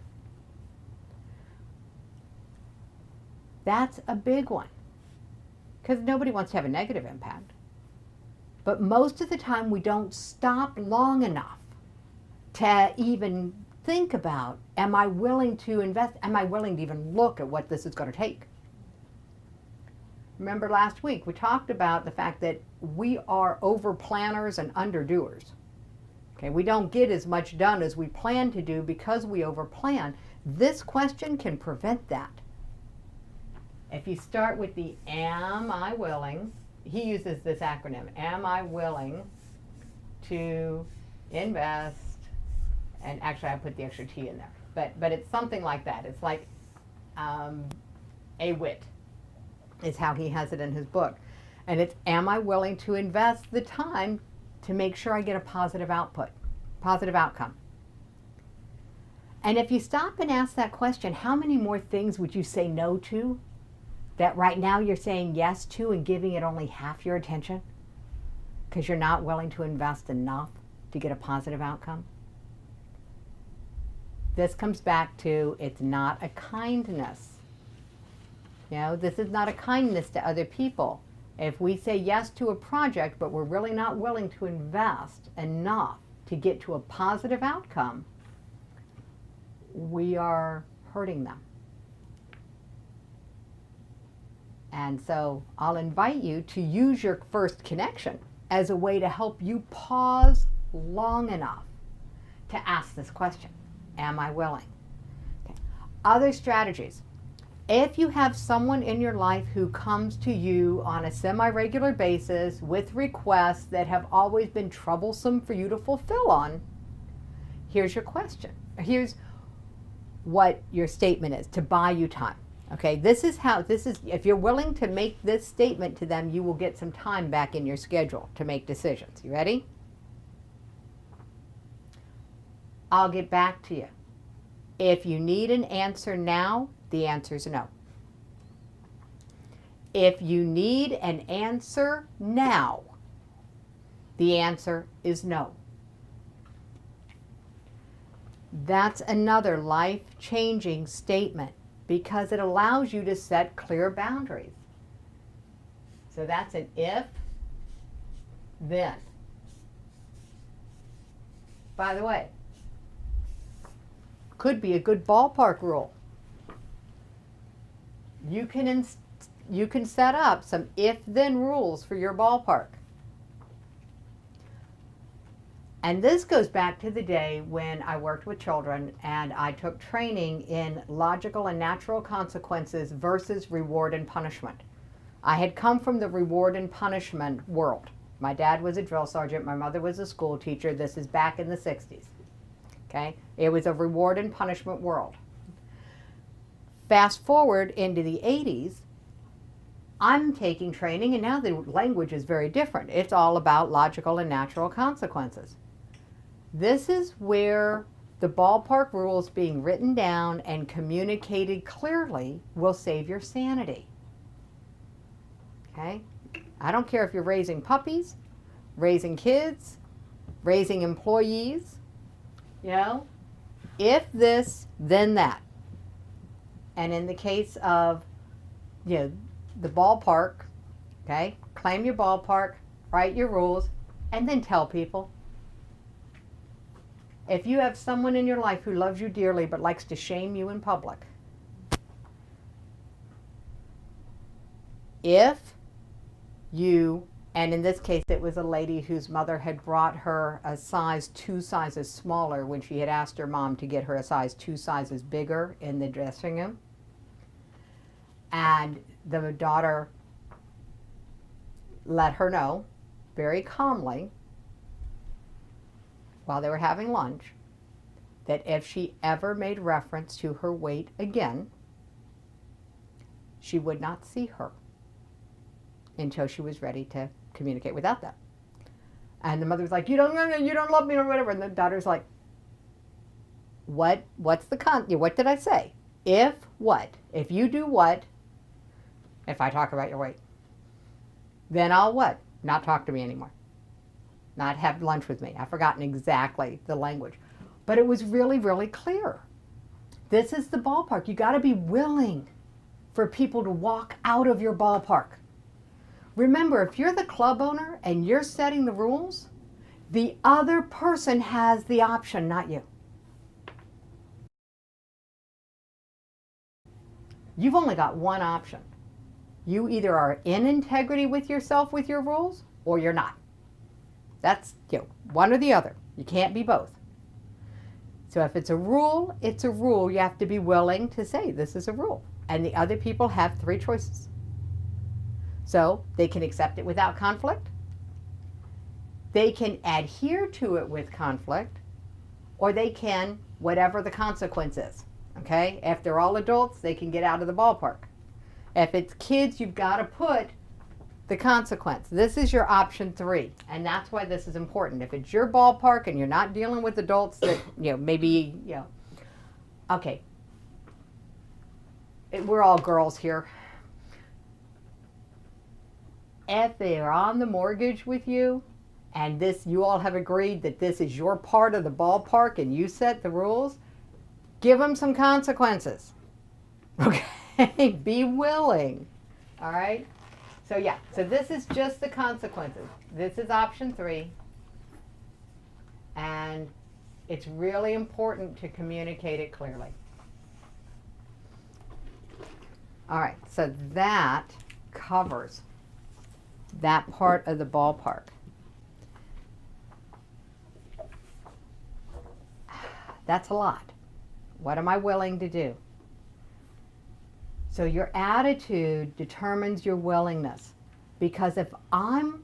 That's a big one, because nobody wants to have a negative impact. But most of the time we don't stop long enough to even think about, am I willing to invest? Am I willing to even look at what this is going to take? Remember last week we talked about the fact that we are over planners and underdoers. Okay, we don't get as much done as we plan to do because we over plan. This question can prevent that. If you start with the am I willing, he uses this acronym, am I willing to invest, and actually I put the extra T in there, but it's something like that. It's like a wit is how he has it in his book. And it's, am I willing to invest the time to make sure I get a positive output, positive outcome? And if you stop and ask that question, how many more things would you say no to that right now you're saying yes to and giving it only half your attention because you're not willing to invest enough to get a positive outcome? This comes back to, it's not a kindness. You know, this is not a kindness to other people. If we say yes to a project, but we're really not willing to invest enough to get to a positive outcome, we are hurting them. And so I'll invite you to use your first connection as a way to help you pause long enough to ask this question. Am I willing? Okay. Other strategies. If you have someone in your life who comes to you on a semi-regular basis with requests that have always been troublesome for you to fulfill on, here's your question. Here's what your statement is to buy you time. Okay, this is, if you're willing to make this statement to them, you will get some time back in your schedule to make decisions. You ready? I'll get back to you. If you need an answer now, the answer is no. If you need an answer now, the answer is no. That's another life-changing statement because it allows you to set clear boundaries. So that's an if, then. By the way, could be a good ballpark rule. You can set up some if-then rules for your ballpark. And this goes back to the day when I worked with children and I took training in logical and natural consequences versus reward and punishment. I had come from the reward and punishment world. My dad was a drill sergeant, my mother was a school teacher. This is back in the 60s. Okay? It was a reward and punishment world. Fast forward into the 80s, I'm taking training, and now the language is very different. It's all about logical and natural consequences. This is where the ballpark rules being written down and communicated clearly will save your sanity. Okay? I don't care if you're raising puppies, raising kids, raising employees, you know, if this, then that. And in the case of, you know, the ballpark, okay, claim your ballpark, write your rules, and then tell people. If you have someone in your life who loves you dearly but likes to shame you in public, if you, and in this case it was a lady whose mother had brought her a size 2 sizes smaller when she had asked her mom to get her a size 2 sizes bigger in the dressing room, and the daughter let her know very calmly while they were having lunch that if she ever made reference to her weight again, she would not see her until she was ready to communicate without that. And the mother was like, you don't love me or whatever. And the daughter's like, what's the what did I say? If what? If you do what? If I talk about your weight, then I'll what? Not talk to me anymore. Not have lunch with me. I've forgotten exactly the language. But it was really, really clear. This is the ballpark. You got to be willing for people to walk out of your ballpark. Remember, if you're the club owner and you're setting the rules, the other person has the option, not you. You've only got one option. You either are in integrity with yourself with your rules, or you're not. That's, you know, one or the other. You can't be both. So if it's a rule, it's a rule. You have to be willing to say this is a rule. And the other people have 3 choices. So they can accept it without conflict, they can adhere to it with conflict, or they can, whatever the consequence is. Okay? If they're all adults, they can get out of the ballpark. If it's kids, you've got to put the consequence. This is your option 3, and that's why this is important. If it's your ballpark and you're not dealing with adults that, you know, maybe, you know, okay, we're all girls here. If they are on the mortgage with you, and this, you all have agreed that this is your part of the ballpark and you set the rules, give them some consequences. Okay? Be willing. All right? So yeah, so this is just the consequences. This is option 3. And it's really important to communicate it clearly. All right, so that covers that part of the ballpark. That's a lot. What am I willing to do? So your attitude determines your willingness. Because if I'm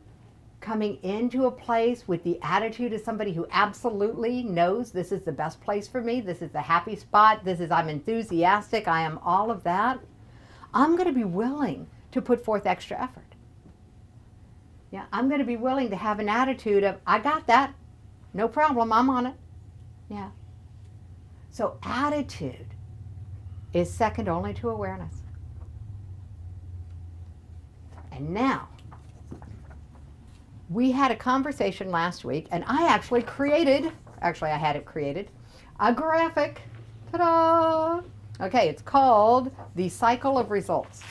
coming into a place with the attitude of somebody who absolutely knows this is the best place for me, this is the happy spot, this is, I'm enthusiastic, I am all of that, I'm going to be willing to put forth extra effort. Yeah, I'm going to be willing to have an attitude of, I got that, no problem, I'm on it. Yeah. So attitude is second only to awareness. And now, we had a conversation last week, and I actually I had it created, a graphic. Ta-da! Okay, it's called The Cycle of Results.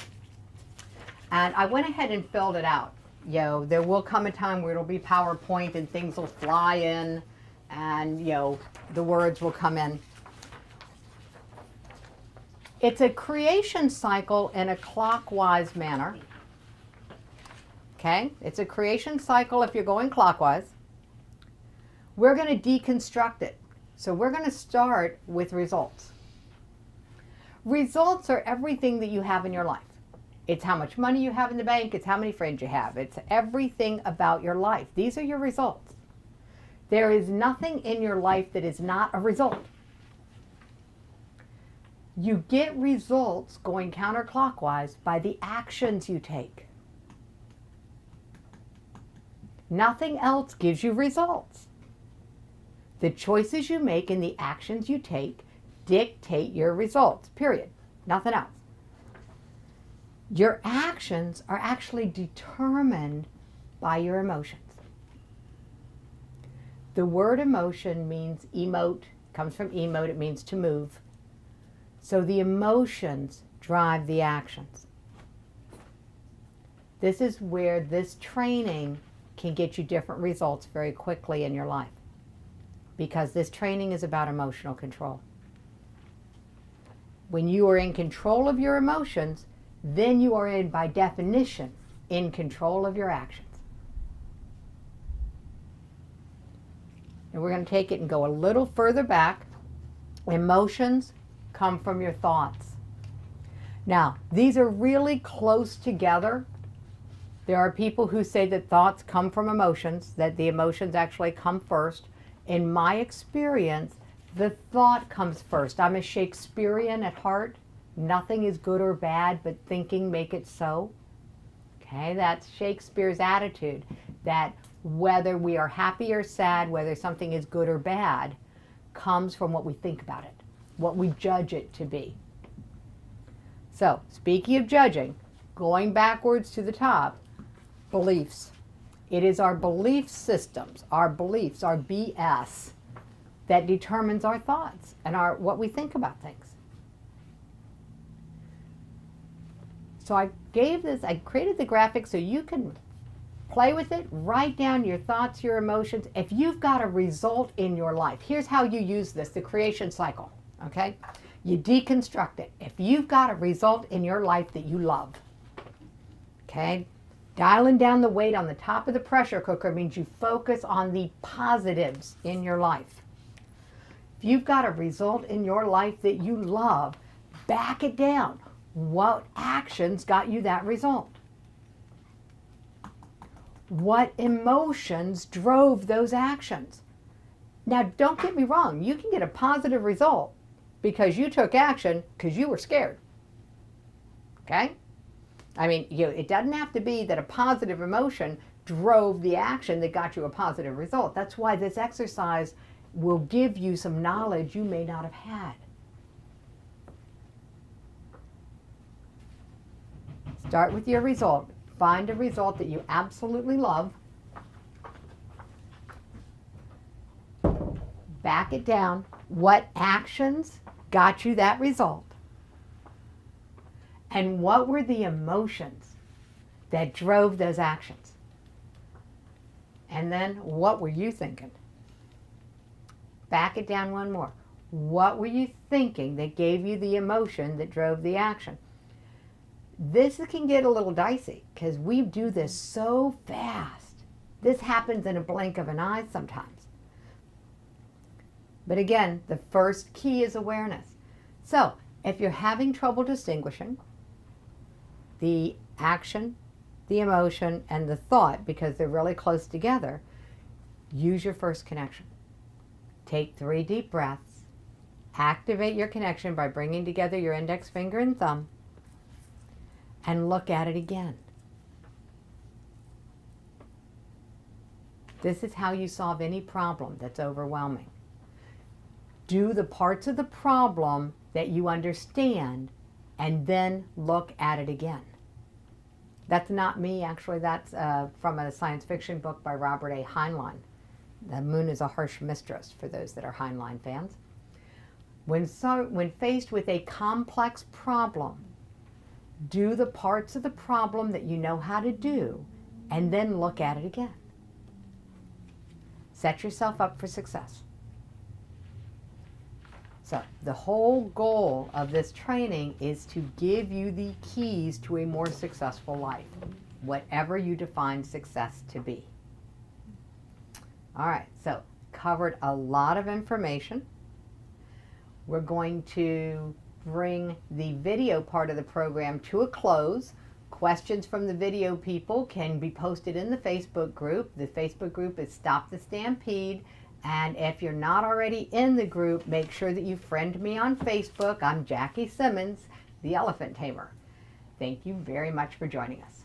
And I went ahead and filled it out. You know, there will come a time where it'll be PowerPoint and things will fly in and, you know, the words will come in. It's a creation cycle in a clockwise manner. Okay? It's a creation cycle if you're going clockwise. We're going to deconstruct it. So we're going to start with results. Results are everything that you have in your life. It's how much money you have in the bank. It's how many friends you have. It's everything about your life. These are your results. There is nothing in your life that is not a result. You get results going counterclockwise by the actions you take. Nothing else gives you results. The choices you make and the actions you take dictate your results, period. Nothing else. Your actions are actually determined by your emotions. The word emotion means emote, comes from emote, it means to move. So the emotions drive the actions. This is where this training can get you different results very quickly in your life, because this training is about emotional control. When you are in control of your emotions, then you are by definition, in control of your actions. And we're going to take it and go a little further back. Emotions come from your thoughts. Now, these are really close together. There are people who say that thoughts come from emotions, that the emotions actually come first. In my experience, the thought comes first. I'm a Shakespearean at heart. Nothing is good or bad, but thinking make it so. Okay, that's Shakespeare's attitude, that whether we are happy or sad, whether something is good or bad, comes from what we think about it, what we judge it to be. So, speaking of judging, going backwards to the top, beliefs. It is our belief systems, our beliefs, our BS, that determines our thoughts and what we think about things. So I created the graphic so you can play with it, write down your thoughts, your emotions. If you've got a result in your life, here's how you use this, the creation cycle, okay? You deconstruct it. If you've got a result in your life that you love, okay? Dialing down the weight on the top of the pressure cooker means you focus on the positives in your life. If you've got a result in your life that you love, back it down. What actions got you that result? What emotions drove those actions? Now, don't get me wrong. You can get a positive result because you took action because you were scared. Okay? I mean, it doesn't have to be that a positive emotion drove the action that got you a positive result. That's why this exercise will give you some knowledge you may not have had. Start with your result. Find a result that you absolutely love. Back it down. What actions got you that result? And what were the emotions that drove those actions? And then what were you thinking? Back it down one more. What were you thinking that gave you the emotion that drove the action? This can get a little dicey because we do this so fast. This happens in a blink of an eye sometimes. But again, the first key is awareness. So if you're having trouble distinguishing the action, the emotion, and the thought because they're really close together, use your first connection. Take 3 deep breaths. Activate your connection by bringing together your index finger and thumb. And look at it again. This is how you solve any problem that's overwhelming. Do the parts of the problem that you understand and then look at it again. That's not me, actually. That's from a science fiction book by Robert A. Heinlein. The Moon is a Harsh Mistress, for those that are Heinlein fans. When faced with a complex problem, do the parts of the problem that you know how to do, and then look at it again. Set yourself up for success. So the whole goal of this training is to give you the keys to a more successful life, whatever you define success to be. All right, so covered a lot of information. We're going to bring the video part of the program to a close. Questions from the video people can be posted in the Facebook group. The Facebook group is Stop the Stampede, And if you're not already in the group, make sure that you friend me on Facebook. I'm Jackie Simmons, the Elephant Tamer. Thank you very much for joining us.